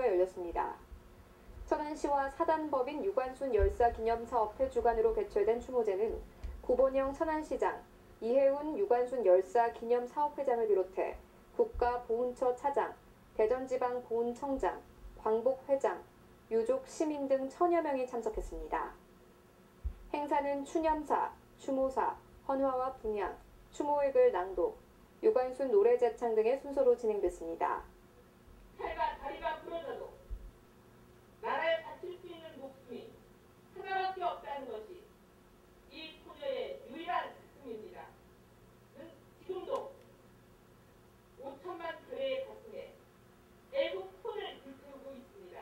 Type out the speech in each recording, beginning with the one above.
열렸습니다. 천안시와 사단법인 유관순 열사 기념사업회 주관으로 개최된 추모제는 구본영 천안시장, 이혜훈 유관순 열사 기념사업회장을 비롯해 국가보훈처 차장, 대전지방보훈청장, 광복회장, 유족, 시민 등 천여 명이 참석했습니다. 행사는 추념사, 추모사, 헌화와 분향, 추모획을 낭독, 유관순 노래 재창 등의 순서로 진행됐습니다. 팔과 다리가 부러져도 나라에 바칠 수 있는 목숨이 하나밖에 없다는 것이 이 소녀의 유일한 가슴입니다. 지금도 5천만 그레의 가슴에 애국 손을 불태우고 있습니다.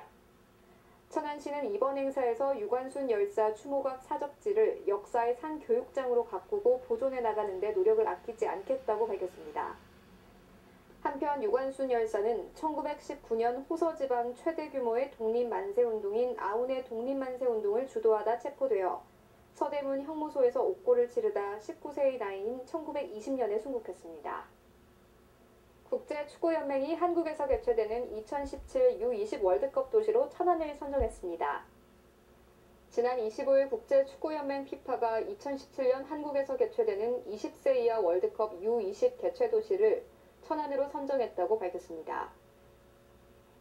천안시는 이번 행사에서 유관순 열사 추모각 사적지를 역사의 산 교육장으로 가꾸고 보존해 나가는 데 노력을 아끼지 않겠다고 밝혔습니다. 한편 유관순 열사는 1919년 호서지방 최대 규모의 독립만세운동인 아운의 독립만세운동을 주도하다 체포되어 서대문 형무소에서 옥고를 치르다 19세의 나이인 1920년에 순국했습니다. 국제축구연맹이 한국에서 개최되는 2017 U20 월드컵 도시로 천안을 선정했습니다. 지난 25일 국제축구연맹 피파가 2017년 한국에서 개최되는 20세 이하 월드컵 U20 개최 도시를 천안으로 선정했다고 밝혔습니다.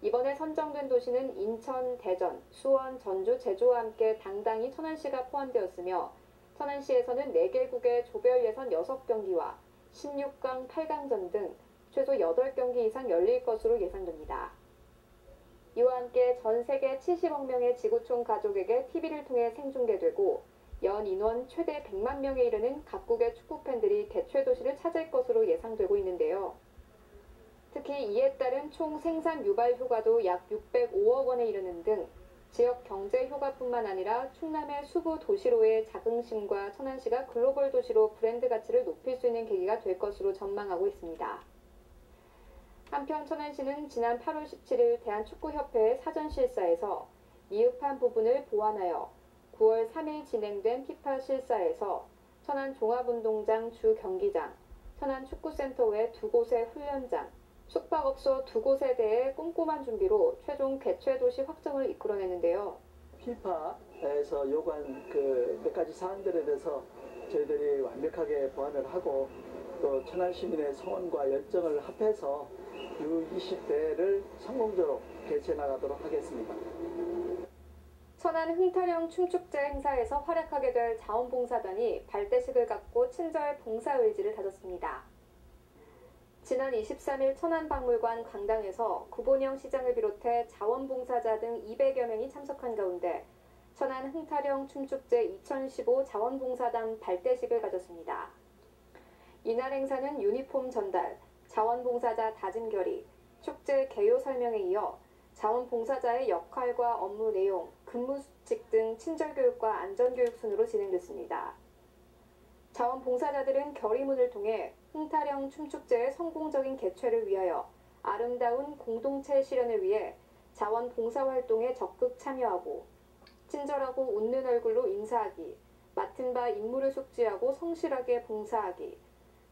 이번에 선정된 도시는 인천, 대전, 수원, 전주, 제주와 함께 당당히 천안시가 포함되었으며 천안시에서는 4개국의 조별 예선 6경기와 16강, 8강전 등 최소 8경기 이상 열릴 것으로 예상됩니다. 이와 함께 전 세계 70억 명의 지구촌 가족에게 TV를 통해 생중계되고 연 인원 최대 100만 명에 이르는 각국의 축구팬들이 개최 도시를 찾을 것으로 예상되고 있는데요. 특히 이에 따른 총 생산 유발 효과도 약 605억 원에 이르는 등 지역 경제 효과뿐만 아니라 충남의 수부 도시로의 자긍심과 천안시가 글로벌 도시로 브랜드 가치를 높일 수 있는 계기가 될 것으로 전망하고 있습니다. 한편 천안시는 지난 8월 17일 대한축구협회의 사전실사에서 미흡한 부분을 보완하여 9월 3일 진행된 피파 실사에서 천안 종합운동장 주 경기장, 천안 축구센터 외 2곳의 훈련장, 숙박업소 2곳에 대해 꼼꼼한 준비로 최종 개최 도시 확정을 이끌어내는데요. 피파에서 요구한 몇 가지 사항들에 대해서 저희들이 완벽하게 보완을 하고 또 천안 시민의 성원과 열정을 합해서 U20대를 성공적으로 개최해 나가도록 하겠습니다. 천안 흥타령 춤축제 행사에서 활약하게 될 자원봉사단이 발대식을 갖고 친절 봉사 의지를 다졌습니다. 지난 23일 천안박물관 광장에서 구본영 시장을 비롯해 자원봉사자 등 200여 명이 참석한 가운데 천안 흥타령 춤축제 2015 자원봉사단 발대식을 가졌습니다. 이날 행사는 유니폼 전달, 자원봉사자 다짐 결의, 축제 개요 설명에 이어 자원봉사자의 역할과 업무 내용, 근무 수칙 등 친절교육과 안전교육 순으로 진행됐습니다. 자원봉사자들은 결의문을 통해 흥타령 춤축제의 성공적인 개최를 위하여 아름다운 공동체 실현을 위해 자원봉사활동에 적극 참여하고 친절하고 웃는 얼굴로 인사하기, 맡은 바 임무를 숙지하고 성실하게 봉사하기,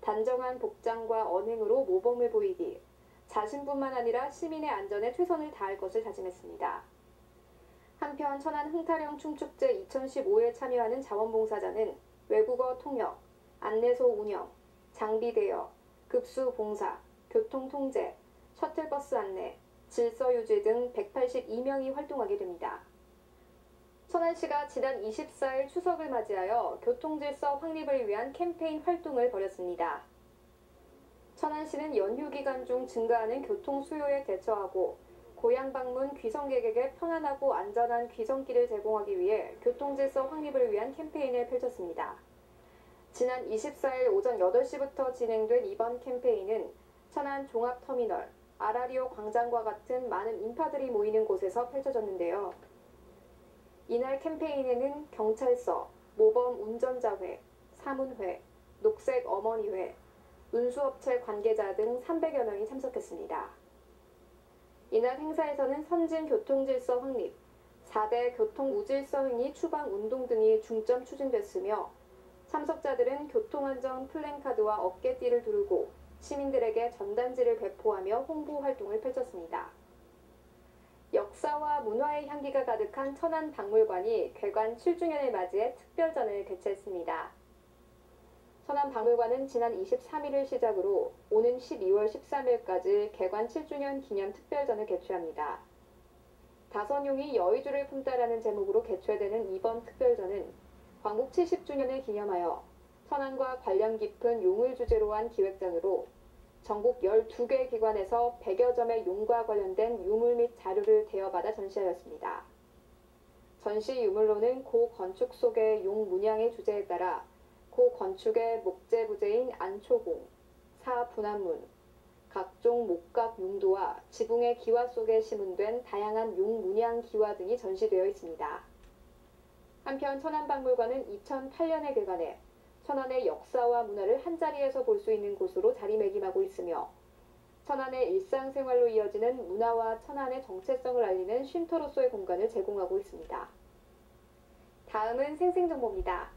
단정한 복장과 언행으로 모범을 보이기, 자신뿐만 아니라 시민의 안전에 최선을 다할 것을 다짐했습니다. 한편 천안 흥타령 춤축제 2015에 참여하는 자원봉사자는 외국어 통역, 안내소 운영, 장비 대여, 급수 봉사, 교통 통제, 셔틀버스 안내, 질서 유지 등 182명이 활동하게 됩니다. 천안시가 지난 24일 추석을 맞이하여 교통질서 확립을 위한 캠페인 활동을 벌였습니다. 천안시는 연휴 기간 중 증가하는 교통 수요에 대처하고 고향 방문 귀성객에게 편안하고 안전한 귀성길을 제공하기 위해 교통질서 확립을 위한 캠페인을 펼쳤습니다. 지난 24일 오전 8시부터 진행된 이번 캠페인은 천안 종합터미널, 아라리오 광장과 같은 많은 인파들이 모이는 곳에서 펼쳐졌는데요. 이날 캠페인에는 경찰서, 모범 운전자회, 사문회, 녹색 어머니회, 운수업체 관계자 등 300여 명이 참석했습니다. 이날 행사에서는 선진 교통질서 확립, 4대 교통무질서 행위 추방 운동 등이 중점 추진됐으며 참석자들은 교통안전 플랜카드와 어깨띠를 두르고 시민들에게 전단지를 배포하며 홍보 활동을 펼쳤습니다. 역사와 문화의 향기가 가득한 천안박물관이 개관 7주년을 맞이해 특별전을 개최했습니다. 천안박물관은 지난 23일을 시작으로 오는 12월 13일까지 개관 7주년 기념 특별전을 개최합니다. 다선용이 여의주를 품다라는 제목으로 개최되는 이번 특별전은 광복 70주년을 기념하여 천안과 관련 깊은 용을 주제로 한 기획전으로 전국 12개 기관에서 100여 점의 용과 관련된 유물 및 자료를 대여받아 전시하였습니다. 전시 유물로는 고 건축 속의 용 문양의 주제에 따라 고 건축의 목재 부재인 안초공, 사분한문, 각종 목각 용도와 지붕의 기와 속에 시문된 다양한 용 문양 기와 등이 전시되어 있습니다. 한편 천안박물관은 2008년에 개관해 천안의 역사와 문화를 한자리에서 볼 수 있는 곳으로 자리매김하고 있으며 천안의 일상생활로 이어지는 문화와 천안의 정체성을 알리는 쉼터로서의 공간을 제공하고 있습니다. 다음은 생생정보입니다.